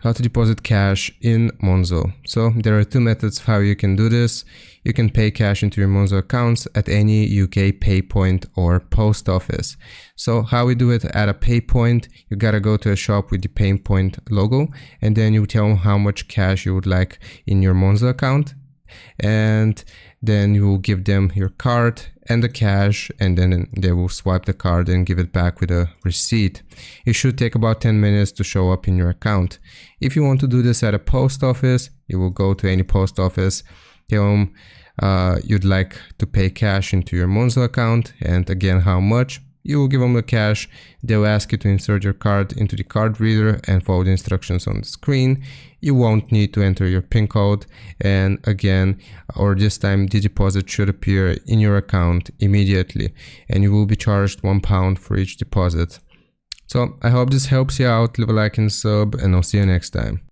how to deposit cash in Monzo. So there are two methods how you can do this. You can pay cash into your Monzo accounts at any UK pay point or post office. So how we do it at a pay point, you gotta go to a shop with the pay point logo, and then you tell them how much cash you would like in your Monzo account, and then you will give them your card and the cash, and then they will swipe the card and give it back with a receipt. It should take about 10 minutes to show up in your account. If you want to do this at a post office, you will go to any post office, tell them you'd like to pay cash into your Monzo account, and again how much. You will give them the cash. They'll ask you to insert your card into the card reader and follow the instructions on the screen. You won't need to enter your PIN code, and again, or this time, the deposit should appear in your account immediately, and you will be charged £1 for each deposit. So I hope this helps you out. Leave a like and sub, and I'll see you next time.